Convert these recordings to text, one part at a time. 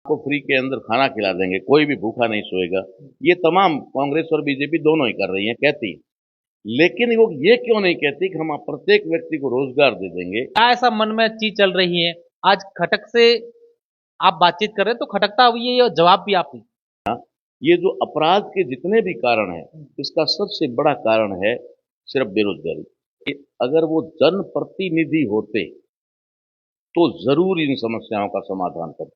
को फ्री के अंदर खाना खिला देंगे, कोई भी भूखा नहीं सोएगा। ये तमाम कांग्रेस और बीजेपी दोनों ही कर रही हैं, कहती है। लेकिन वो ये क्यों नहीं कहती कि हम प्रत्येक व्यक्ति को रोजगार दे देंगे। क्या ऐसा मन में चीज चल रही है? आज खटक से आप बातचीत कर रहे हैं तो खटकता हुई है, ये जवाब भी आप ये जो अपराध के जितने भी कारण हैं, इसका सबसे बड़ा कारण है सिर्फ बेरोजगारी। अगर वो जनप्रतिनिधि होते तो जरूर इन समस्याओं का समाधान करते।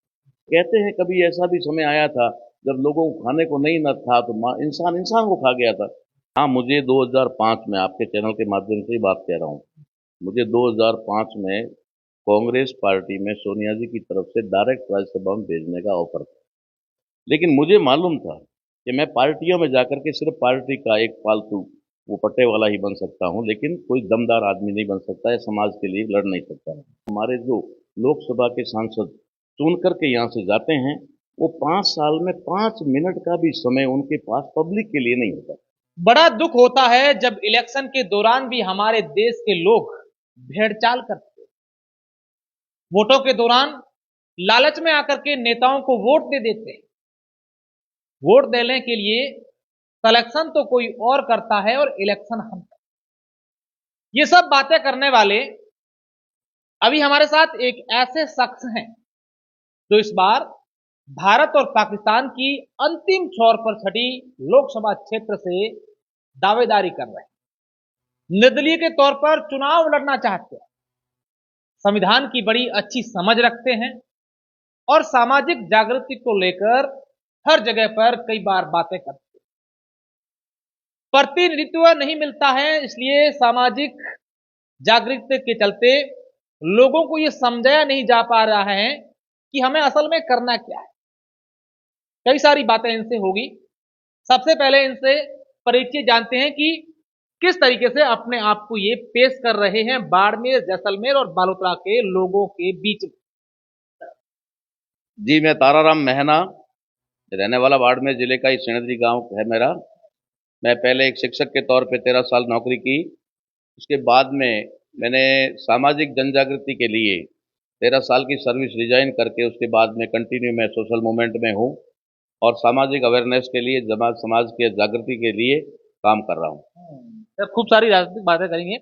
कहते हैं कभी ऐसा भी समय आया था जब लोगों को खाने को नहीं न था तो इंसान इंसान को खा गया था। हाँ, मुझे 2005 में आपके चैनल के माध्यम से ही बात कह रहा हूँ, मुझे 2005 में कांग्रेस पार्टी में सोनिया जी की तरफ से डायरेक्ट राज्यसभा में भेजने का ऑफर था। लेकिन मुझे मालूम था कि मैं पार्टियों में जाकर के सिर्फ पार्टी का एक फालतू वो पट्टे वाला ही बन सकता हूँ, लेकिन कोई दमदार आदमी नहीं बन सकता है, समाज के लिए लड़ नहीं सकता है। हमारे जो लोकसभा के सांसद चुन करके यहाँ से जाते हैं, वो 5 साल में 5 मिनट का भी समय उनके पास पब्लिक के लिए नहीं होता। बड़ा दुख होता है जब इलेक्शन के दौरान भी हमारे देश के लोग भेड़चाल करते हैं। वोटों के दौरान लालच में आकर के नेताओं को वोट दे देते हैं। वोट देने के लिए सिलेक्शन तो कोई और करता है और इलेक्शन हम करते हैं। ये सब बातें करने वाले अभी हमारे साथ एक ऐसे शख्स हैं जो इस बार भारत और पाकिस्तान की अंतिम छोर पर छठी लोकसभा क्षेत्र से दावेदारी कर रहे हैं। निर्दलीय के तौर पर चुनाव लड़ना चाहते हैं, संविधान की बड़ी अच्छी समझ रखते हैं और सामाजिक जागृति को लेकर हर जगह पर कई बार बातें करते हैं। प्रतिनिधित्व नहीं मिलता है, इसलिए सामाजिक जागृति के चलते लोगों को यह समझाया नहीं जा पा रहा है कि हमें असल में करना क्या है। कई सारी बातें इनसे होगी। सबसे पहले इनसे परिचय जानते हैं कि किस तरीके से अपने आप को ये पेश कर रहे हैं बाड़मेर, जैसलमेर और बालोतरा के लोगों के बीच में। जी, मैं ताराराम महना, रहने वाला बाड़मेर जिले का ही सिणधरी गांव है मेरा। मैं पहले एक शिक्षक के तौर पे 13 साल नौकरी की। उसके बाद में मैंने सामाजिक जनजागृति के लिए 13 साल की सर्विस रिजाइन करके उसके बाद में कंटिन्यू मैं सोशल मूवमेंट में हूँ और सामाजिक अवेयरनेस के लिए, समाज के जागृति के लिए काम कर रहा हूँ। सर, खूब सारी राजनीतिक बातें करेंगे,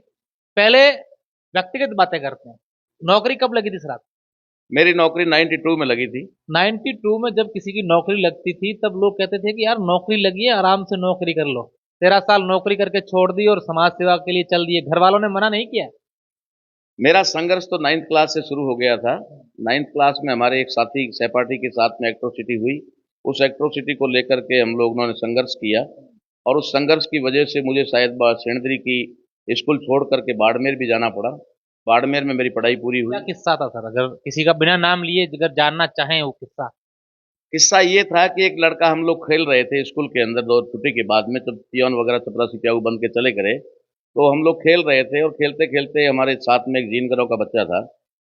पहले व्यक्तिगत बातें करते हैं। नौकरी कब लगी थी सर आप? मेरी नौकरी 92 में लगी थी। 92 में जब किसी की नौकरी लगती थी तब लोग कहते थे कि यार नौकरी लगी है, आराम से नौकरी कर लो। 13 साल नौकरी करके छोड़ दी और समाज सेवा के लिए चल दिए। घर वालों ने मना नहीं किया? मेरा संघर्ष तो 9th क्लास से शुरू हो गया था। 9th क्लास में हमारे एक साथी सहपाठी के साथ में एट्रोसिटी हुई। उस एट्रोसिटी को लेकर के हम लोगों ने संघर्ष किया और उस संघर्ष की वजह से मुझे शायद सिणधरी की स्कूल छोड़ करके बाड़मेर भी जाना पड़ा। बाड़मेर में मेरी पढ़ाई पूरी हुई। क्या किस्सा था सर, अगर किसी का बिना नाम लिए अगर जानना चाहें वो किस्सा? किस्सा ये था कि एक लड़का, हम लोग खेल रहे थे स्कूल के अंदर, दो छुट्टी के बाद में, जब पियोन वगैरह चपरासी प्याऊ बन के चले गए तो हम लोग खेल रहे थे और खेलते खेलते हमारे साथ में एक जीनगरों का बच्चा था,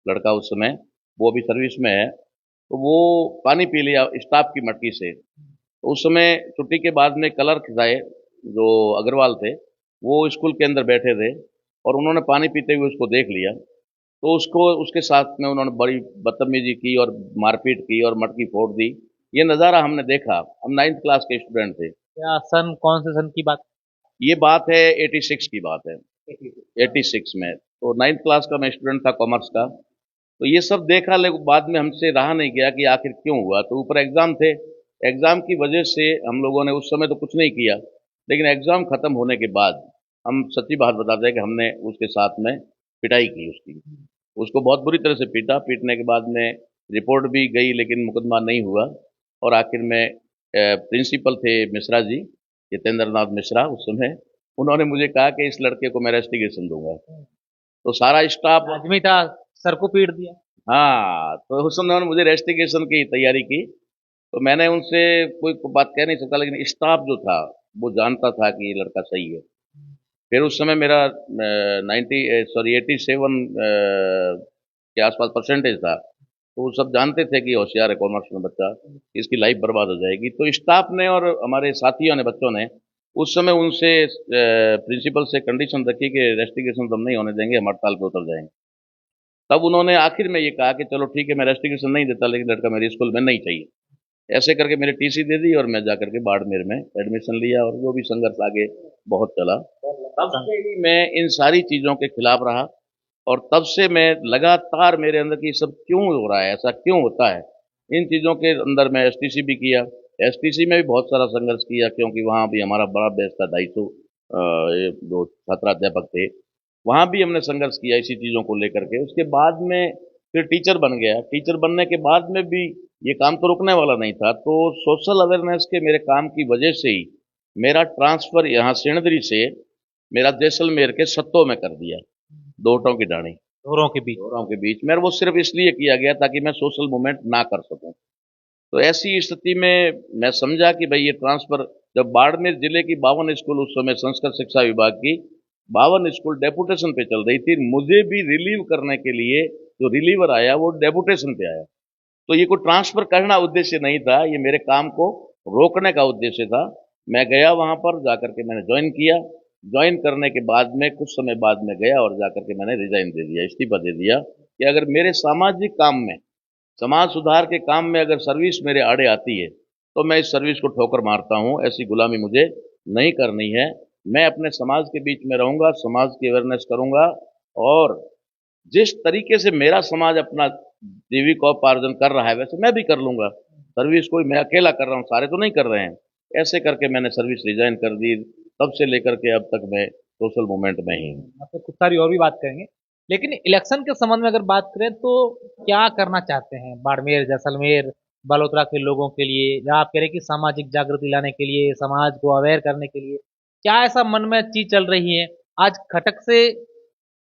लड़का उस समय, वो अभी सर्विस में है, तो वो पानी पी लिया स्टाफ की मटकी से। तो उस समय छुट्टी के बाद में क्लर्क थे जो अग्रवाल थे, वो स्कूल के अंदर बैठे थे और उन्होंने पानी पीते हुए उसको देख लिया। तो उसको, उसके साथ में उन्होंने बड़ी बदतमीजी की और मारपीट की और मटकी फोड़ दी। ये नज़ारा हमने देखा। हम 9th क्लास के स्टूडेंट थे। क्या सन, कौन से सन की बात? ये बात है 86 की बात है, 86 में। तो 9th क्लास का मैं स्टूडेंट था, कॉमर्स का। तो ये सब देखा, लेकिन बाद में हमसे रहा नहीं गया कि आखिर क्यों हुआ। तो ऊपर एग्जाम थे, एग्जाम की वजह से हम लोगों ने उस समय तो कुछ नहीं किया, लेकिन एग्जाम खत्म होने के बाद हम सच्ची बात बताते हैं कि हमने उसके साथ में पिटाई की उसकी। उसको बहुत बुरी तरह से पीटा। पीटने के बाद में रिपोर्ट भी गई लेकिन मुकदमा नहीं हुआ और आखिर में प्रिंसिपल थे मिश्रा जी, जितेंद्र नाथ मिश्रा उस समय, उन्होंने मुझे कहा कि इस लड़के को मैं रेस्टिगेशन दूंगा। तो सारा स्टाफ आदमी था, सर को पीट दिया। हाँ, तो उस समय उन्होंने मुझे रेस्टिगेशन की तैयारी की। तो मैंने उनसे कोई बात कह नहीं सकता, लेकिन स्टाफ जो था वो जानता था कि ये लड़का सही है। फिर उस समय मेरा 87 के आसपास परसेंटेज था, तो वो सब जानते थे कि होशियार है कॉमर्स में बच्चा, इसकी लाइफ बर्बाद हो जाएगी। तो स्टाफ ने और हमारे साथियों ने, बच्चों ने उस समय उनसे, प्रिंसिपल से कंडीशन रखी कि रेस्टिगेशन तो हम नहीं होने देंगे, हम हड़ताल पे उतर जाएंगे। तब उन्होंने आखिर में ये कहा कि चलो ठीक है, मैं रेस्ट्रिक्शन नहीं देता, लेकिन लड़का मेरे स्कूल में नहीं चाहिए। ऐसे करके मेरे टीसी दे दी और मैं जाकर के बाड़मेर में एडमिशन लिया, और वो भी संघर्ष आगे बहुत चला। तब से ही मैं इन सारी चीज़ों के खिलाफ रहा, और तब से मैं लगातार, मेरे अंदर की सब क्यों हो रहा है, ऐसा क्यों होता है, इन चीज़ों के अंदर मैं एसटीसी भी किया। एसटीसी में भी बहुत सारा संघर्ष किया, क्योंकि वहाँ भी हमारा बड़ा बैच था, 250 ये जो छात्राध्यापक थे, वहाँ भी हमने संघर्ष किया इसी चीज़ों को लेकर के। उसके बाद में फिर टीचर बन गया। टीचर बनने के बाद में भी ये काम तो रुकने वाला नहीं था, तो सोशल अवेयरनेस के मेरे काम की वजह से ही मेरा ट्रांसफ़र यहाँ सिणधरी से मेरा जैसलमेर के सत्तो में कर दिया, दोहटों की डाणी, दोहरों के बीच में। और वो सिर्फ इसलिए किया गया ताकि मैं सोशल मूवमेंट ना कर सकूं। तो ऐसी स्थिति में मैं समझा कि भाई ये ट्रांसफर, जब बाड़मेर जिले की 52 स्कूल, उस समय संस्कृत शिक्षा विभाग की 52 स्कूल डेपुटेशन पे चल रही थी, मुझे भी रिलीव करने के लिए जो रिलीवर आया वो डेपुटेशन पे आया। तो ये कोई ट्रांसफर करना उद्देश्य नहीं था, ये मेरे काम को रोकने का उद्देश्य था। मैं गया वहां पर, जाकर के मैंने ज्वाइन किया। ज्वाइन करने के बाद में कुछ समय बाद में गया और जाकर के मैंने रिजाइन दे दिया, इस्तीफा दे दिया, कि अगर मेरे सामाजिक काम में, समाज सुधार के काम में अगर सर्विस मेरे आड़े आती है, तो मैं इस सर्विस को ठोकर मारता हूँ। ऐसी गुलामी मुझे नहीं करनी है। मैं अपने समाज के बीच में रहूंगा, समाज की अवेयरनेस करूंगा, और जिस तरीके से मेरा समाज अपना जीविकोपार्जन कर रहा है, वैसे मैं भी कर लूंगा। सर्विस कोई मैं अकेला कर रहा हूँ, सारे तो नहीं कर रहे हैं। ऐसे करके मैंने सर्विस रिजाइन कर दी। तब से लेकर के अब तक मैं सोशल मूवमेंट में ही हूँ। आपसे कुछ सारी और भी बात करेंगे, लेकिन इलेक्शन के संबंध में अगर बात करें तो क्या करना चाहते हैं बाड़मेर, जैसलमेर, बालोतरा के लोगों के लिए, या आप कह रहे हैं कि सामाजिक जागृति लाने के लिए, समाज को अवेयर करने के लिए, क्या ऐसा मन में चीज चल रही है? आज खटक से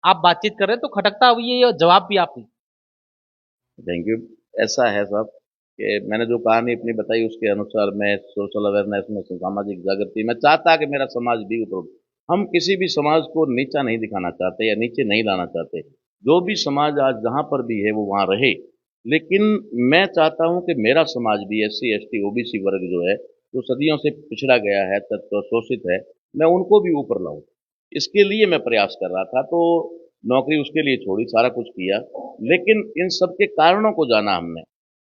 आप बातचीत कर रहे हैं तो खटकता हुई है और जवाब भी आप ही। Thank you. ऐसा है साहब कि मैंने जो कहानी अपनी बताई उसके अनुसार मैं सोशल अवेयरनेस में, सामाजिक जागृति में चाहता कि मेरा समाज भी ऊपर। हम किसी भी समाज को नीचा नहीं दिखाना चाहते या नीचे नहीं लाना चाहते। जो भी समाज आज जहाँ पर भी है वो वहाँ रहे, लेकिन मैं चाहता हूँ कि मेरा समाज भी, SC ST OBC वर्ग जो है, जो सदियों से पिछड़ा गया है, तत्व शोषित है, मैं उनको भी ऊपर लाऊं। इसके लिए मैं प्रयास कर रहा था। तो नौकरी उसके लिए छोड़ी, सारा कुछ किया, लेकिन इन सब के कारणों को जाना हमने,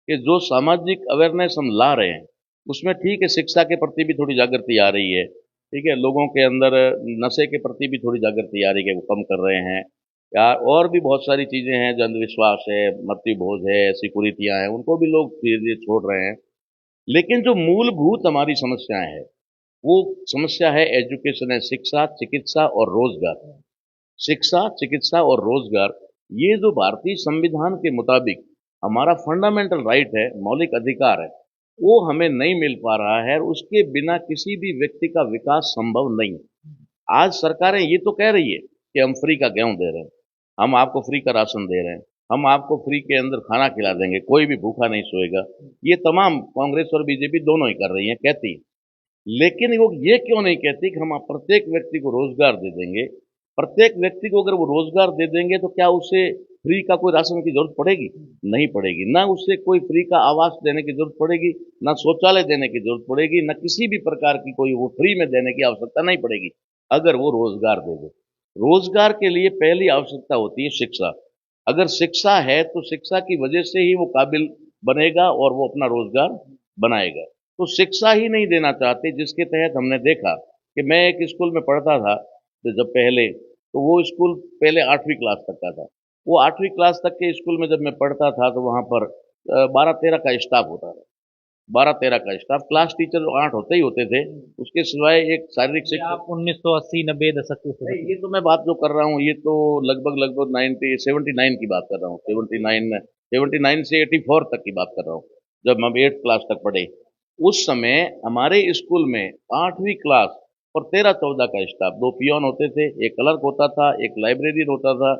कि जो सामाजिक अवेयरनेस हम ला रहे हैं उसमें ठीक है, शिक्षा के प्रति भी थोड़ी जागृति आ रही है, ठीक है, लोगों के अंदर नशे के प्रति भी थोड़ी जागृति आ रही है, वो कम कर रहे हैं, या और भी बहुत सारी चीजें हैं, जो अंधविश्वास है, मृत्यु भोज है, ऐसी कुरीतियां हैं, उनको भी लोग धीरे धीरे छोड़ रहे हैं। लेकिन जो मूलभूत हमारी समस्याएं हैं, वो समस्या है एजुकेशन, है शिक्षा, चिकित्सा और रोजगार। शिक्षा, चिकित्सा और रोजगार, ये जो भारतीय संविधान के मुताबिक हमारा फंडामेंटल राइट है, मौलिक अधिकार है, वो हमें नहीं मिल पा रहा है, और उसके बिना किसी भी व्यक्ति का विकास संभव नहीं है। आज सरकारें ये तो कह रही है कि हम फ्री का गेहूं दे रहे हैं, हम आपको फ्री का राशन दे रहे हैं, हम आपको फ्री के अंदर खाना खिला देंगे, कोई भी भूखा नहीं सोएगा। ये तमाम कांग्रेस और बीजेपी दोनों ही कर रही हैं, कहती है। लेकिन वो ये क्यों नहीं कहती कि हम प्रत्येक व्यक्ति को रोजगार दे देंगे। प्रत्येक व्यक्ति को अगर वो रोजगार दे देंगे तो क्या उसे फ्री का कोई राशन की जरूरत पड़ेगी? नहीं पड़ेगी। ना उससे कोई फ्री का आवास देने की जरूरत पड़ेगी, ना शौचालय देने की जरूरत पड़ेगी, ना किसी भी प्रकार की कोई वो फ्री में देने की आवश्यकता नहीं पड़ेगी, अगर वो रोजगार दे दे। रोजगार के लिए पहली आवश्यकता होती है शिक्षा। अगर शिक्षा है तो शिक्षा की वजह से ही वो काबिल बनेगा और वो अपना रोजगार बनाएगा। तो शिक्षा ही नहीं देना चाहते, जिसके तहत हमने देखा कि मैं एक स्कूल में पढ़ता था, तो जब पहले, तो वो स्कूल पहले 8वीं क्लास तक का था। वो 8वीं क्लास तक के स्कूल में जब मैं पढ़ता था तो वहाँ पर 12-13 का स्टाफ होता था। 12-13 का स्टाफ, क्लास टीचर 8 होते ही होते थे। उसके सिवाय एक शारीरिक ये शिक्षक। आप 1980-90 दशक के नहीं, ये तो मैं बात जो कर रहा हूँ, ये तो लगभग लगभग 79 की बात कर रहा हूँ। 79 से 84 तक की बात कर रहा हूँ, जब हम 8th क्लास तक पढ़े। उस समय हमारे स्कूल में 8वीं क्लास और 13-14 का स्टाफ, 2 पियोन होते थे, एक क्लर्क होता था, एक लाइब्रेरियन होता था,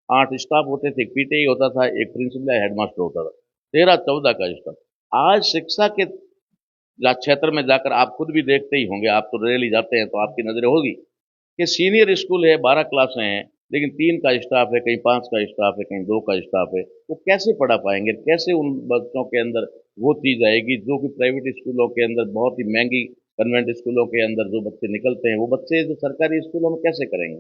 8 स्टाफ होते थे, एक PTI होता था, एक प्रिंसिपल या हेडमास्टर होता था, 13-14 का स्टाफ। आज शिक्षा के क्षेत्र में जाकर आप खुद भी देखते ही होंगे, आप तो रैली जाते हैं तो आपकी नजरें होगी कि सीनियर स्कूल है, 12 क्लासें हैं, लेकिन 3 का स्टाफ है, कहीं 5 का स्टाफ है, कहीं 2 का स्टाफ है। वो कैसे पढ़ा पाएंगे? कैसे उन बच्चों के अंदर वो चीज आएगी जो कि प्राइवेट स्कूलों के अंदर, बहुत ही महंगी कन्वेंट स्कूलों के अंदर जो बच्चे निकलते हैं, वो बच्चे जो सरकारी स्कूलों में कैसे करेंगे?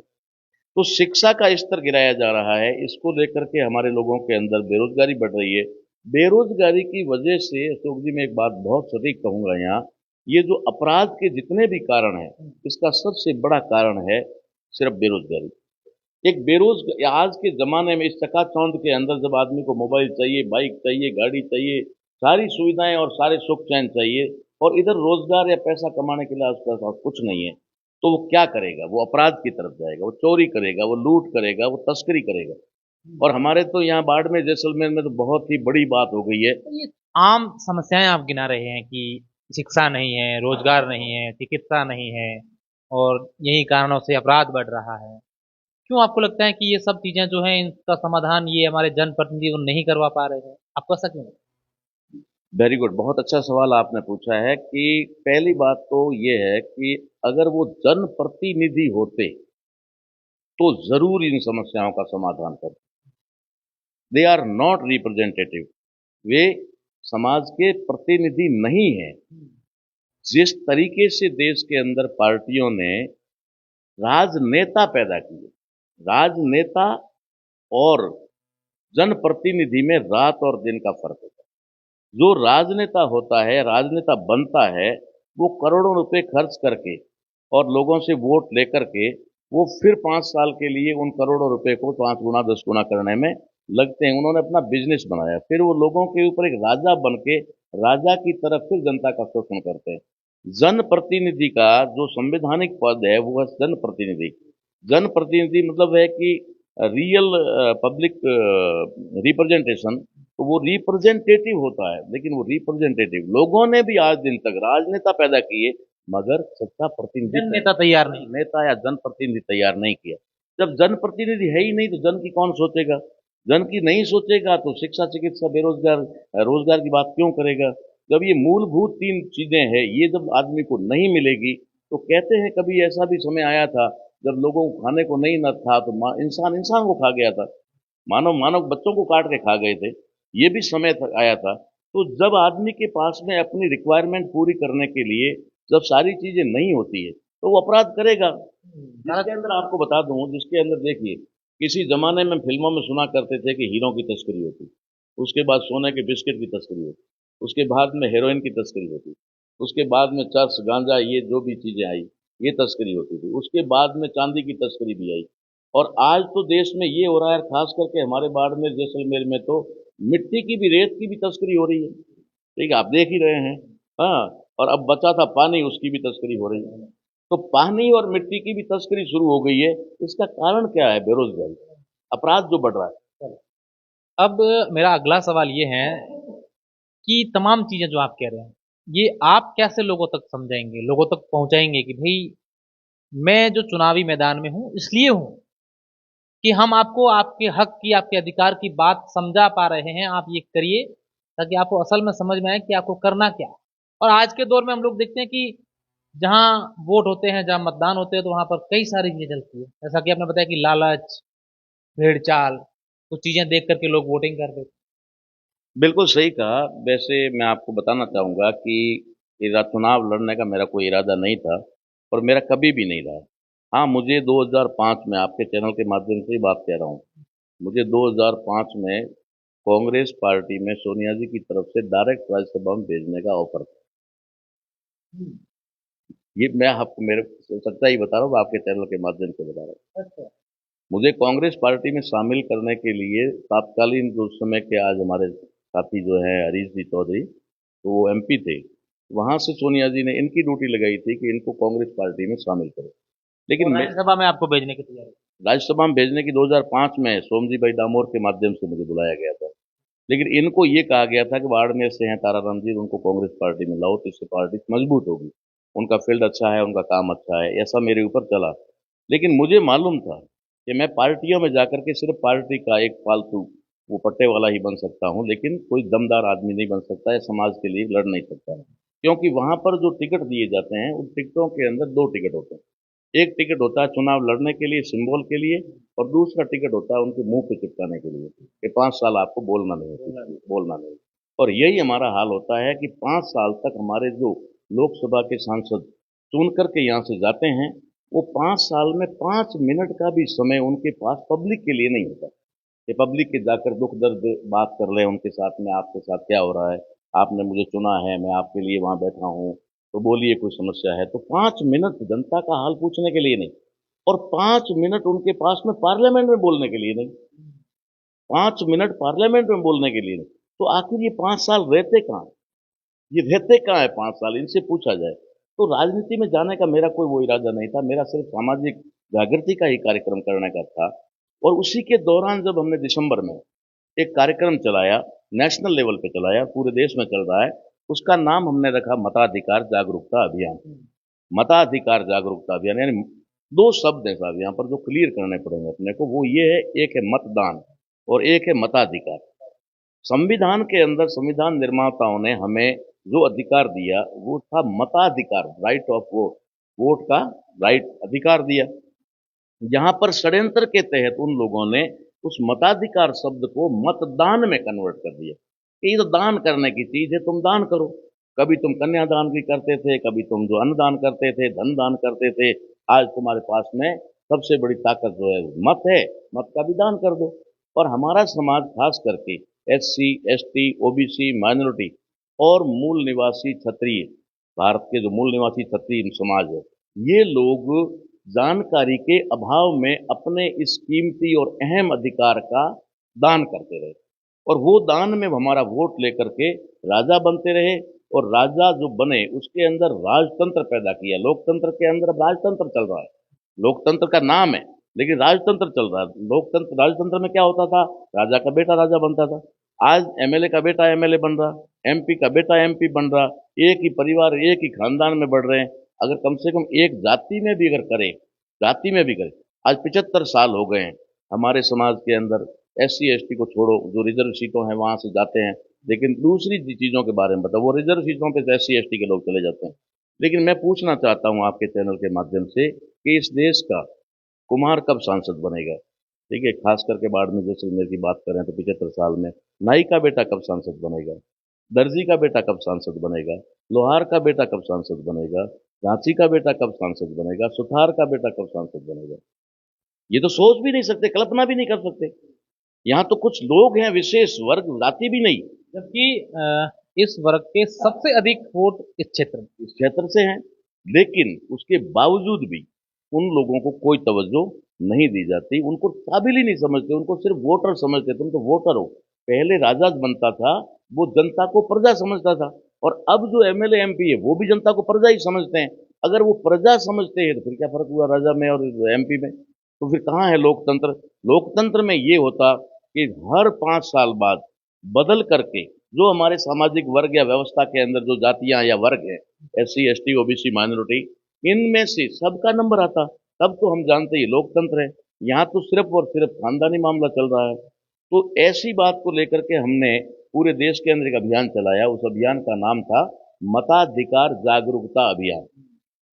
तो शिक्षा का स्तर गिराया जा रहा है, इसको लेकर के हमारे लोगों के अंदर बेरोजगारी बढ़ रही है। बेरोजगारी की वजह से अशोक जी, मैं एक बात बहुत सटीक कहूंगा यहाँ, ये जो अपराध के जितने भी कारण हैं, इसका सबसे बड़ा कारण है सिर्फ बेरोजगारी। एक आज के जमाने में इस चकाचौंध के अंदर जब आदमी को मोबाइल चाहिए, बाइक चाहिए, गाड़ी चाहिए, सारी सुविधाएं और सारे सुख चैन चाहिए, और इधर रोजगार या पैसा कमाने के लिए उसके पास कुछ नहीं है, तो वो क्या करेगा? वो अपराध की तरफ जाएगा, वो चोरी करेगा, वो लूट करेगा, वो तस्करी करेगा। और हमारे तो यहाँ बाड़मेर जैसलमेर में तो बहुत ही बड़ी बात हो गई है। तो ये आम समस्याएं आप गिना रहे हैं कि शिक्षा नहीं है, रोजगार नहीं है, चिकित्सा नहीं है, और यही कारणों से अपराध बढ़ रहा है। क्यों आपको लगता है कि ये सब चीजें जो हैं इनका समाधान ये हमारे जनप्रतिनिधि वो नहीं करवा पा रहे हैं? आपको ऐसा क्यों लगता वेरी गुड, बहुत अच्छा सवाल आपने पूछा है। कि पहली बात तो ये है कि अगर वो जनप्रतिनिधि होते तो जरूर इन समस्याओं का समाधान करते। दे आर नॉट रिप्रेजेंटेटिव, वे समाज के प्रतिनिधि नहीं है। है? जिस तरीके से देश के अंदर पार्टियों ने राजनेता पैदा किए, राजनेता और जनप्रतिनिधि में रात और दिन का फर्क होता है। जो राजनेता होता है, राजनेता बनता है, वो करोड़ों रुपए खर्च करके और लोगों से वोट लेकर के वो फिर 5 साल के लिए उन करोड़ों रुपए को 5 गुना 10 गुना करने में लगते हैं। उन्होंने अपना बिजनेस बनाया, फिर वो लोगों के ऊपर एक राजा बन के राजा की तरफ फिर जनता का शोषण करते हैं। जनप्रतिनिधि का जो संवैधानिक पद है वो है जनप्रतिनिधि। जनप्रतिनिधि मतलब है कि रियल पब्लिक रिप्रेजेंटेशन। तो वो रिप्रेजेंटेटिव होता है, लेकिन वो रिप्रेजेंटेटिव लोगों ने भी आज दिन तक राजनेता पैदा किए, मगर सच्चा प्रतिनिधि नेता तैयार नहीं। नेता या जनप्रतिनिधि तैयार नहीं किया। जब जनप्रतिनिधि है ही नहीं तो जन की कौन सोचेगा? जन की नहीं सोचेगा तो शिक्षा, चिकित्सा, बेरोजगार, रोजगार की बात क्यों करेगा? जब ये मूलभूत 3 चीजें हैं, ये जब आदमी को नहीं मिलेगी, तो कहते हैं कभी ऐसा भी समय आया था जब लोगों को खाने को नहीं न था तो इंसान इंसान को खा गया था, मानव मानव बच्चों को काट के खा गए थे। ये भी समय आया था। तो जब आदमी के पास में अपनी रिक्वायरमेंट पूरी करने के लिए जब सारी चीजें नहीं होती है तो वो अपराध करेगा। जिसके अंदर आपको बता दूं, जिसके अंदर देखिए, किसी जमाने में फिल्मों में सुना करते थे कि हीरो की तस्करी होती, उसके बाद सोने के बिस्किट की तस्करी होती, उसके बाद में हेरोइन की तस्करी होती, उसके बाद में चर्स, गांजा, ये जो भी चीजें आई ये तस्करी होती थी, उसके बाद में चांदी की तस्करी भी आई। और आज तो देश में ये हो रहा है, खास करके हमारे बाड़मेर जैसलमेर में तो मिट्टी की भी, रेत की भी तस्करी हो रही है। ठीक है, आप देख ही रहे हैं। हाँ, और अब बचा था पानी, उसकी भी तस्करी हो रही है। तो पानी और मिट्टी की भी तस्करी शुरू हो गई है। इसका कारण क्या है? बेरोजगारी, अपराध जो बढ़ रहा है। अब मेरा अगला सवाल ये है कि तमाम चीजें जो आप कह रहे हैं ये आप कैसे लोगों तक समझाएंगे, लोगों तक पहुंचाएंगे कि भाई मैं जो चुनावी मैदान में हूं इसलिए हूं कि हम आपको आपके हक की, आपके अधिकार की बात समझा पा रहे हैं, आप ये करिए ताकि आपको असल में समझ में आए कि आपको करना क्या है। और आज के दौर में हम लोग देखते हैं कि जहां वोट होते हैं, जहां मतदान होते हैं, तो वहां पर कई सारी चीजें चलती है, जैसा कि आपने बताया कि लालच, भेड़ चाल, कुछ चीजें देख करके लोग वोटिंग कर देते बिल्कुल सही कहा। वैसे मैं आपको बताना चाहूंगा कि चुनाव लड़ने का मेरा कोई इरादा नहीं था और मेरा कभी भी नहीं रहा। हाँ, मुझे 2005 में, आपके चैनल के माध्यम से ही बात कह रहा हूँ, मुझे 2005 में कांग्रेस पार्टी में सोनिया जी की तरफ से डायरेक्ट राज्यसभा में भेजने का ऑफर था। हैं। ये मैं आपको मेरे सच्चाई बता रहा हूँ, आपके चैनल के माध्यम से बता रहा हूँ। अच्छा। मुझे कांग्रेस पार्टी में शामिल करने के लिए तत्कालीन जो उस समय के आज हमारे साथी जो है हरीश जी चौधरी, तो वो एमपी थे, वहां से सोनिया जी ने इनकी ड्यूटी लगाई थी कि इनको कांग्रेस पार्टी में शामिल करो। लेकिन और मैं राज्यसभा में आपको भेजने की तैयारी। राज्यसभा में भेजने की 2005 में सोमजी भाई डामोर के माध्यम से मुझे बुलाया गया था। लेकिन इनको ये कहा गया था कि बाड़मेर से हैं ताराराम जी, उनको कांग्रेस पार्टी में लाओ तो इससे पार्टी मजबूत होगी, उनका फील्ड अच्छा है, उनका काम अच्छा है, ऐसा मेरे ऊपर चला। लेकिन मुझे मालूम था कि मैं पार्टियों में जाकर के सिर्फ पार्टी का एक फालतू वो पट्टे वाला ही बन सकता हूँ, लेकिन कोई दमदार आदमी नहीं बन सकता है, समाज के लिए लड़ नहीं सकता है। क्योंकि वहां पर जो टिकट दिए जाते हैं उन टिकटों के अंदर 2 टिकट होते हैं। एक टिकट होता है चुनाव लड़ने के लिए, सिंबल के लिए, और दूसरा टिकट होता है उनके मुंह पे चिपकाने के लिए कि 5 साल आपको बोलना नहीं है, बोलना नहीं। और यही हमारा हाल होता है कि 5 साल तक हमारे जो लोकसभा के सांसद चुन करके यहाँ से जाते हैं, वो 5 साल में 5 मिनट का भी समय उनके पास पब्लिक के लिए नहीं होता कि पब्लिक के जाकर दुख दर्द बात कर ले उनके साथ में, आपके साथ क्या हो रहा है, आपने मुझे चुना है, मैं आपके लिए वहां बैठा हूँ, तो बोलिए कोई समस्या है। तो 5 मिनट जनता का हाल पूछने के लिए नहीं, और 5 मिनट उनके पास में पार्लियामेंट में बोलने के लिए नहीं, 5 मिनट पार्लियामेंट में बोलने के लिए नहीं। तो आखिर ये 5 साल रहते कहाँ, ये रहते कहाँ है 5 साल, इनसे पूछा जाए। तो राजनीति में जाने का मेरा कोई वो इरादा नहीं था, मेरा सिर्फ सामाजिक जागृति का ही कार्यक्रम करने का था। और उसी के दौरान जब हमने दिसंबर में एक कार्यक्रम चलाया, नेशनल लेवल पे चलाया, पूरे देश में चल रहा है, उसका नाम हमने रखा मताधिकार जागरूकता अभियान। मताधिकार जागरूकता अभियान यानी दो शब्द हैं साहब यहाँ पर जो क्लियर करने पड़ेंगे अपने को, वो ये है, एक है मतदान और एक है मताधिकार। संविधान के अंदर संविधान निर्माताओं ने हमें जो अधिकार दिया वो था मताधिकार, राइट ऑफ वोट, वोट का राइट, अधिकार दिया। यहाँ पर षड्यंत्र के तहत उन लोगों ने उस मताधिकार शब्द को मतदान में कन्वर्ट कर दिया कि ये तो दान करने की चीज है, तुम दान करो। कभी तुम कन्यादान भी करते थे, कभी तुम जो अन्नदान करते थे, धन दान करते थे, आज तुम्हारे पास में सबसे बड़ी ताकत जो है मत है, मत का भी दान कर दो। और हमारा समाज खास करके SC ST OBC माइनॉरिटी और मूल निवासी क्षत्रिय, भारत के जो मूल निवासी क्षत्रिय समाज है, ये लोग जानकारी के अभाव में अपने इस कीमती और अहम अधिकार का दान करते रहे, और वो दान में हमारा वोट लेकर के राजा बनते रहे, और राजा जो बने उसके अंदर राजतंत्र पैदा किया। लोकतंत्र के अंदर अब राजतंत्र चल रहा है, लोकतंत्र का नाम है लेकिन राजतंत्र चल रहा है। लोकतंत्र, राजतंत्र में क्या होता था, राजा का बेटा राजा बनता था, आज MLA का बेटा MLA बन रहा, MP का बेटा MP बन रहा, एक ही परिवार एक ही खानदान में बढ़ रहे हैं। अगर कम से कम एक जाति में भी अगर करे, जाति में भी करे, आज 75 साल हो गए हैं हमारे समाज के अंदर। SC ST को छोड़ो, जो रिजर्व सीटों हैं वहां से जाते हैं, लेकिन दूसरी चीजों के बारे में बताओ, वो रिजर्व सीटों पे SC ST के लोग चले जाते हैं। लेकिन मैं पूछना चाहता हूं आपके चैनल के माध्यम से कि इस देश का कुम्हार कब सांसद बनेगा? ठीक है, खास करके बाड़मेर जैसलमेर की बात करें तो 75 साल में। नाई का बेटा कब सांसद बनेगा? दर्जी का बेटा कब सांसद बनेगा? लोहार का बेटा कब सांसद बनेगा? झांसी का बेटा कब सांसद बनेगा? सुथार का बेटा कब सांसद बनेगा? ये तो सोच भी नहीं सकते, कल्पना भी नहीं कर सकते। यहाँ तो कुछ लोग हैं, विशेष वर्ग, जाति भी नहीं, जबकि इस वर्ग के सबसे अधिक वोट इस क्षेत्र से हैं, लेकिन उसके बावजूद भी उन लोगों को कोई तवज्जो नहीं दी जाती, उनको काबिल ही नहीं समझते, उनको सिर्फ वोटर समझते। तुम तो वोटर हो, पहले राजा बनता था वो जनता को प्रजा समझता था, और अब जो MLA MP है वो भी जनता को प्रजा ही समझते हैं। अगर वो प्रजा समझते हैं तो फिर क्या फर्क हुआ राजा में और MP में? तो फिर कहाँ है लोकतंत्र? लोकतंत्र में ये होता कि हर 5 साल बाद बदल करके जो हमारे सामाजिक वर्ग या व्यवस्था के अंदर जो जातियां या वर्ग है, SC ST OBC माइनॉरिटी, इनमें से सबका नंबर आता, तब तो हम जानते ही लोकतंत्र है। यहाँ तो सिर्फ और सिर्फ खानदानी मामला चल रहा है। तो ऐसी बात को लेकर के हमने पूरे देश के अंदर एक अभियान चलाया। उस अभियान का नाम था मताधिकार जागरूकता अभियान।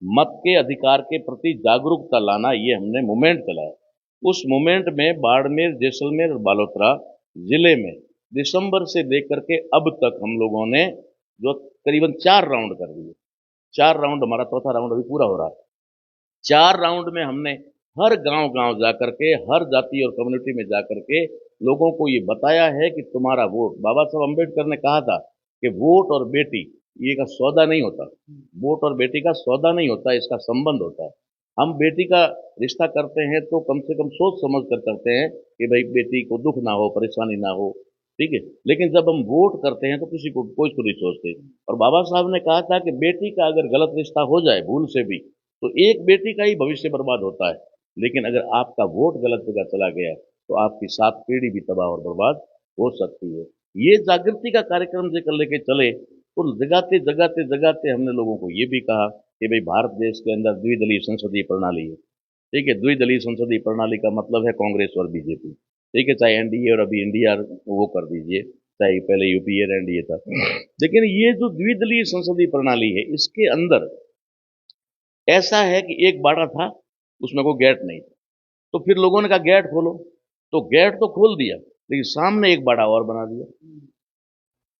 मत के अधिकार के प्रति जागरूकता लाना, ये हमने मूवमेंट चलाया। उस मूवमेंट में बाड़मेर, जैसलमेर और बालोतरा जिले में दिसंबर से लेकर के अब तक हम लोगों ने जो करीबन 4 राउंड कर दिए। 4 राउंड, हमारा चौथा राउंड अभी पूरा हो रहा है। 4 राउंड में हमने हर गांव गांव जाकर के, हर जाति और कम्युनिटी में जाकर के लोगों को ये बताया है कि तुम्हारा वोट, बाबा साहब अम्बेडकर ने कहा था कि वोट और बेटी ये का सौदा नहीं होता, वोट और बेटी का सौदा नहीं होता, इसका संबंध होता है। हम बेटी का रिश्ता करते हैं तो कम से कम सोच समझ कर करते हैं कि भाई बेटी को दुख ना हो, परेशानी ना हो, ठीक है। लेकिन जब हम वोट करते हैं तो किसी को कोई नहीं सोचते। और बाबा साहब ने कहा था कि बेटी का अगर गलत रिश्ता हो जाए भूल से भी, तो एक बेटी का ही भविष्य बर्बाद होता है, लेकिन अगर आपका वोट गलत जगह चला गया तो आपकी 7 पीढ़ी भी तबाह और बर्बाद हो सकती है। ये जागृति का कार्यक्रम जेकर लेके चले तो जगाते जगाते जगाते हमने लोगों को ये भी कहा कि भाई भारत देश के अंदर द्विदलीय संसदीय प्रणाली है, ठीक है। द्विदलीय संसदीय प्रणाली का मतलब है कांग्रेस और बीजेपी, ठीक है, चाहे NDA और अभी इंडिया वो कर दीजिए, चाहे पहले UPA और NDA था। लेकिन ये जो द्विदलीय संसदीय प्रणाली है, इसके अंदर ऐसा है कि एक बाड़ा था उसमें कोई गेट नहीं था, तो फिर लोगों ने कहा गेट खोलो, तो गेट तो खोल दिया लेकिन सामने एक बाड़ा और बना दिया।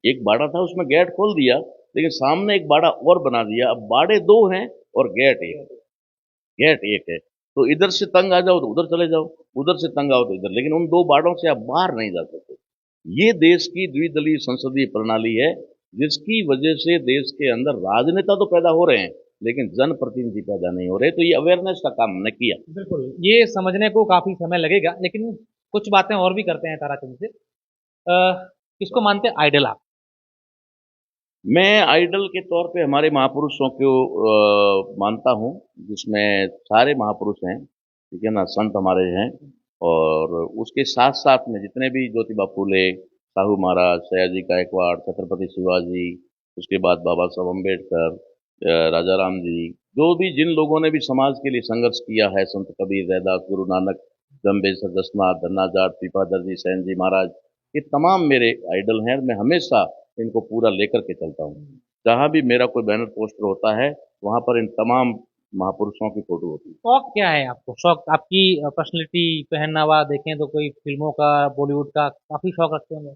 एक बाड़ा था उसमें गेट खोल दिया लेकिन सामने एक बाड़ा और बना दिया। अब बाड़े 2 हैं और गेट 1। गेट एक है, तो इधर से तंग आ जाओ तो उधर चले जाओ, उधर से तंग आओ तो इधर, लेकिन उन दो बाड़ों से आप बाहर नहीं जा सकते। ये देश की द्विदलीय संसदीय प्रणाली है, जिसकी वजह से देश के अंदर राजनेता तो पैदा हो रहे हैं, लेकिन जनप्रतिनिधि पैदा नहीं हो रहे। तो ये अवेयरनेस का काम हमने किया। बिल्कुल, ये समझने को काफी समय लगेगा, लेकिन कुछ बातें और भी करते हैं ताराचंद से। किसको मानते हैं आइडल आप? मैं आइडल के तौर पे हमारे महापुरुषों को मानता हूँ, जिसमें सारे महापुरुष हैं, ठीक है ना, संत हमारे हैं। और उसके साथ साथ में जितने भी ज्योतिबा फूले, साहू महाराज, सयाजी गायकवाड़, छत्रपति शिवाजी, उसके बाद बाबा साहब अम्बेडकर, राजा राम जी, जो भी जिन लोगों ने भी समाज के लिए संघर्ष किया है, संत कबीर, रैदास, गुरु नानक, जम्बेसर दसनाथ, धन्ना जाट, पीपादर जी, सैन जी महाराज, ये तमाम मेरे आइडल हैं। मैं हमेशा इनको पूरा लेकर के चलता हूँ। जहाँ भी मेरा कोई बैनर पोस्टर होता है, वहां पर इन तमाम महापुरुषों की फोटो होती है। शौक क्या है आपको? शौक आपकी पर्सनैलिटी, पहनावा देखें तो कोई फिल्मों का, बॉलीवुड का काफी शौक रखते होंगे।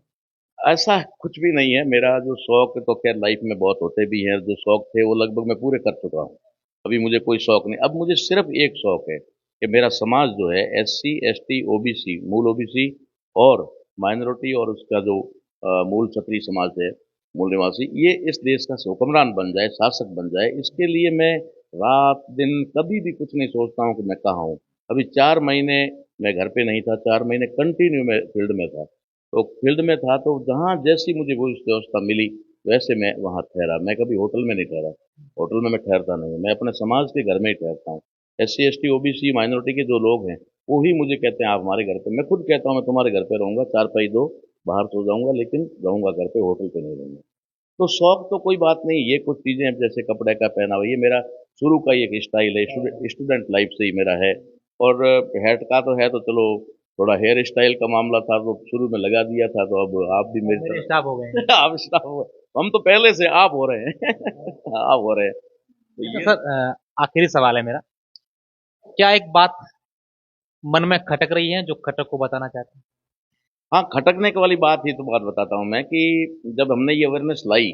ऐसा कुछ भी नहीं है। मेरा जो शौक तो खैर लाइफ में बहुत होते भी हैं, जो शौक थे वो लगभग मैं पूरे कर चुका हूँ। अभी मुझे कोई शौक नहीं। अब मुझे सिर्फ एक शौक है कि मेरा समाज जो है SC ST OBC, मूल OBC और माइनॉरिटी, और उसका जो मूल क्षत्रिय समाज है, मूल निवासी, ये इस देश का हुक्मरान बन जाए, शासक बन जाए, इसके लिए मैं रात दिन कभी भी कुछ नहीं सोचता हूँ कि मैं कहाँ हूँ। अभी 4 महीने मैं घर पे नहीं था, 4 महीने कंटिन्यू मैं फील्ड में था। तो फील्ड में था, तो जहाँ जैसी मुझे वो व्यवस्था मिली, वैसे मैं वहाँ ठहरा। मैं कभी होटल में नहीं ठहरा, होटल में मैं ठहरता नहीं हूँ, मैं अपने समाज के घर में ही ठहरता हूँ। SC ST OBC माइनॉरिटी के जो लोग हैं, वो ही मुझे कहते हैं आप हमारे घर पे। मैं खुद कहता हूँ मैं तुम्हारे घर पे रहूंगा, चारपाई दो, बाहर सो जाऊंगा, लेकिन रहूंगा घर पे, होटल पे नहीं रहूंगा। तो शौक तो कोई बात नहीं, ये कुछ चीजें हैं, जैसे कपड़े का पहनावा, ये मेरा शुरू का ही एक स्टाइल है, स्टूडेंट लाइफ से ही मेरा है। और हेयर का तो है, तो चलो थोड़ा हेयर स्टाइल का मामला था तो शुरू में लगा दिया था, तो अब आप भी मेरी मेरे तरफ स्टाफ हो गए हैं। आप स्टाफ हो। हम तो पहले से आप हो रहे हैं। आप हो रहे हैं, तो अच्छा ये। सर, आखिरी सवाल है मेरा। क्या एक बात मन में खटक रही है जो खटक को बताना चाहते हैं? हाँ, खटकने की वाली बात ही तो बात बताता हूँ मैं, कि जब हमने ये अवेयरनेस लाई,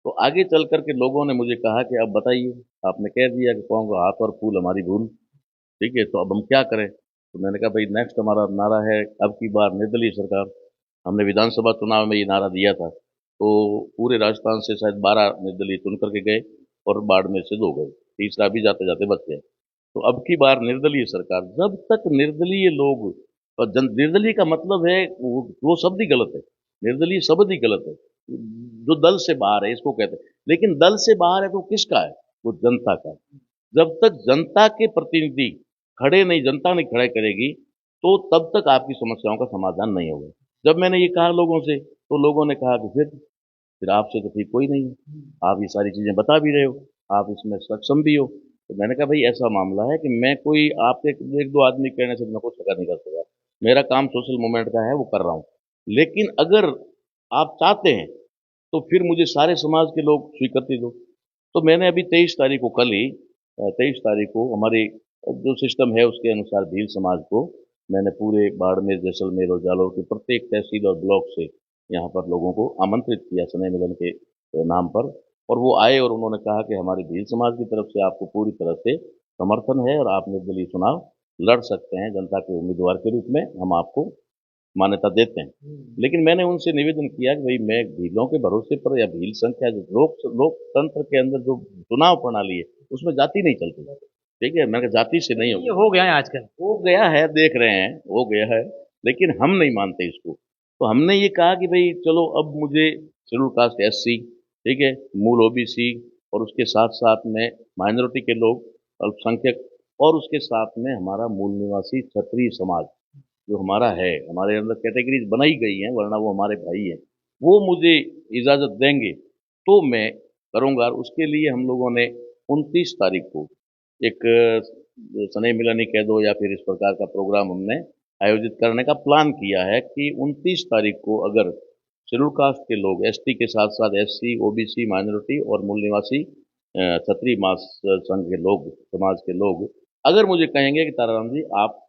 तो आगे चल करके लोगों ने मुझे कहा कि अब बताइए, आपने कह दिया कि कौन को हाथ और फूल हमारी भूल, ठीक है, तो अब हम क्या करें। तो मैंने कहा भाई, नेक्स्ट हमारा नारा है अब की बार निर्दलीय सरकार। हमने विधानसभा चुनाव में ये नारा दिया था, तो पूरे राजस्थान से शायद 12 निर्दलीय चुन करके गए, और बाड़मेर से 2 गए, तीसरा भी जाते जाते बच गया। तो अब की बार निर्दलीय सरकार। जब तक निर्दलीय लोग, और निर्दलीय का मतलब है वो शब्द ही गलत है, निर्दलीय शब्द ही गलत है, जो दल से बाहर है इसको कहते हैं। लेकिन दल से बाहर है तो किसका है? वो जनता का है। जब तक जनता के प्रतिनिधि खड़े नहीं, जनता नहीं खड़े करेगी, तो तब तक आपकी समस्याओं का समाधान नहीं होगा। जब मैंने ये कहा लोगों से, तो लोगों ने कहा कि फिर आपसे तो ठीक कोई नहीं है, आप ये सारी चीजें बता भी रहे हो, आप इसमें सक्षम भी हो। तो मैंने कहा भाई, ऐसा मामला है कि मैं कोई आपके एक दो आदमी कहने से मैं कुछ अगर नहीं कर सकता। मेरा काम सोशल मूवमेंट का है, वो कर रहा हूँ। लेकिन अगर आप चाहते हैं, तो फिर मुझे सारे समाज के लोग स्वीकृति दो। तो मैंने अभी 23 तारीख को, कल ही 23 तारीख को, हमारी जो सिस्टम है उसके अनुसार भील समाज को मैंने पूरे बाड़मेर, जैसलमेर और जालौर के प्रत्येक तहसील और ब्लॉक से यहाँ पर लोगों को आमंत्रित किया स्नेह मिलन के नाम पर। और वो आए और उन्होंने कहा कि हमारी भील समाज की तरफ से आपको पूरी तरह से समर्थन है, और आप निर्दलीय चुनाव लड़ सकते हैं, जनता के उम्मीदवार के रूप में हम आपको मान्यता देते हैं। लेकिन मैंने उनसे निवेदन किया कि भाई, मैं भीलों के भरोसे पर, या भील संख्या, जो लोकतंत्र के अंदर जो चुनाव प्रणाली है, उसमें जाति नहीं चलती, ठीक है। मैंने कहा जाति से नहीं ये होगा। हो गया है आजकल। हो गया है, देख रहे हैं, हो गया है, लेकिन हम नहीं मानते इसको। तो हमने ये कहा कि भाई चलो, अब मुझे शेड्यूल कास्ट SC, ठीक है, मूल OBC, और उसके साथ साथ में माइनॉरिटी के लोग, अल्पसंख्यक, और उसके साथ में हमारा मूल निवासी क्षत्रिय समाज जो हमारा है, हमारे अंदर कैटेगरीज बनाई गई हैं, वरना वो हमारे भाई हैं, वो मुझे इजाजत देंगे तो मैं करूंगा। और उसके लिए हम लोगों ने 29 तारीख को एक स्नेह मिलन ही कह दो, या फिर इस प्रकार का प्रोग्राम हमने आयोजित करने का प्लान किया है, कि 29 तारीख को अगर शेड्यूल कास्ट के लोग, ST के साथ साथ SC OBC माइनॉरिटी और मूल निवासी क्षत्रिय मास संघ के लोग, समाज के लोग, अगर मुझे कहेंगे कि ताराराम जी आप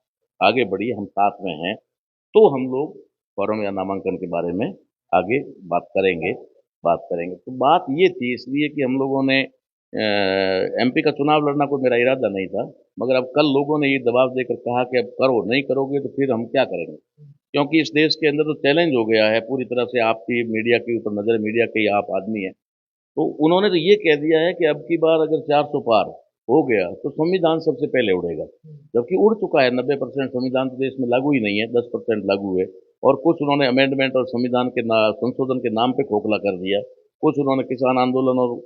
आगे बढ़िए, हम साथ में हैं, तो हम लोग फॉर्म या नामांकन के बारे में आगे बात करेंगे। तो बात ये थी, इसलिए कि हम लोगों ने एमपी का चुनाव लड़ना कोई मेरा इरादा नहीं था, मगर अब कल लोगों ने ये दबाव देकर कहा कि अब करो, नहीं करोगे तो फिर हम क्या करेंगे, क्योंकि इस देश के अंदर तो चैलेंज हो गया है पूरी तरह से, आपकी मीडिया के ऊपर नजर, मीडिया के ही आप आदमी है, तो उन्होंने तो ये कह दिया है कि अब की बार अगर 400 पार हो गया तो संविधान सबसे पहले उड़ेगा, जबकि उड़ चुका है। 90% संविधान तो देश में लागू ही नहीं है, 10% लागू है। और कुछ उन्होंने अमेंडमेंट और संविधान के संशोधन के नाम पे खोखला कर दिया। कुछ उन्होंने किसान आंदोलन और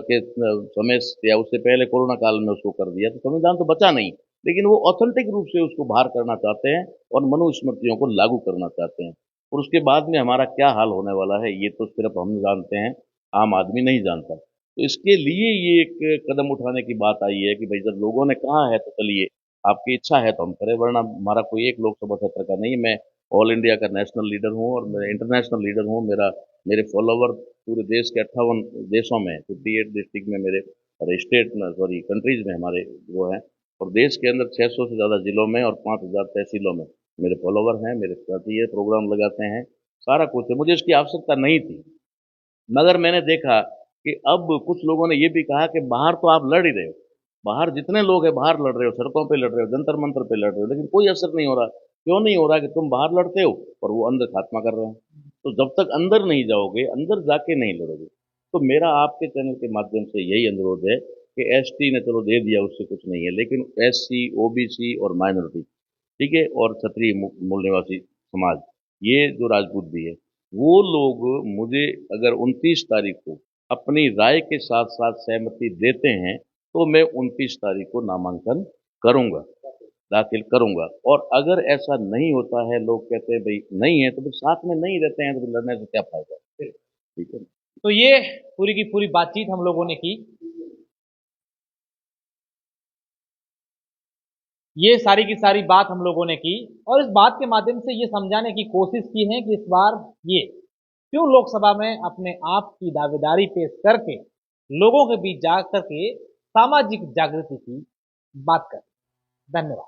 के समय या उससे पहले कोरोना काल में उसको कर दिया, तो संविधान तो बचा नहीं, लेकिन वो ऑथेंटिक रूप से उसको बाहर करना चाहते हैं और मनुस्मृतियों को लागू करना चाहते हैं। और उसके बाद में हमारा क्या हाल होने वाला है ये तो सिर्फ हम जानते हैं, आम आदमी नहीं जानता। तो इसके लिए ये एक कदम उठाने की बात आई है कि भाई जब लोगों ने कहा है तो चलिए, आपकी इच्छा है तो हम करें, वरना हमारा कोई एक लोकसभा क्षेत्र का नहीं है। मैं ऑल इंडिया का नेशनल लीडर हूँ और मैं इंटरनेशनल लीडर हूँ। मेरे फॉलोवर पूरे देश के 58 देशों में, 58 डिस्ट्रिक्ट में मेरे, स्टेट में, सॉरी कंट्रीज में हमारे वो हैं, और देश के अंदर 600 से ज़्यादा जिलों में और 5000 तहसीलों में मेरे फॉलोवर हैं, मेरे साथी है, प्रोग्राम लगाते हैं, सारा कुछ है। मुझे इसकी आवश्यकता नहीं थी, मगर मैंने देखा कि अब कुछ लोगों ने ये भी कहा कि बाहर तो आप लड़ ही रहे हो, बाहर जितने लोग हैं बाहर लड़ रहे हो, सड़कों पे लड़ रहे हो, जंतर मंतर पे लड़ रहे हो, लेकिन कोई असर नहीं हो रहा। क्यों नहीं हो रहा? कि तुम बाहर लड़ते हो और वो अंदर खात्मा कर रहे हो। तो जब तक अंदर नहीं जाओगे, अंदर जाके नहीं लड़ोगे। तो मेरा आपके चैनल के माध्यम से यही अनुरोध है कि एसटी ने चलो दे दिया, उससे कुछ नहीं है, लेकिन एससी, ओबीसी और माइनॉरिटी, ठीक है, और क्षत्रिय मूल निवासी समाज, ये जो राजपूत भी है, वो लोग मुझे अगर 29 तारीख को अपनी राय के साथ साथ सहमति देते हैं तो मैं 29 तारीख को नामांकन करूंगा, दाखिल करूंगा। और अगर ऐसा नहीं होता है, लोग कहते हैं भाई नहीं है, तो फिर साथ में नहीं रहते हैं, तो फिर लड़ने से क्या फायदा, ठीक है। तो ये पूरी की पूरी बातचीत हम लोगों ने की, ये सारी की सारी बात हम लोगों ने की, और इस बात के माध्यम से ये समझाने की कोशिश की है कि इस बार ये क्यों लोकसभा में अपने आप की दावेदारी पेश करके लोगों के बीच जा करके सामाजिक जागृति की बात करें। धन्यवाद।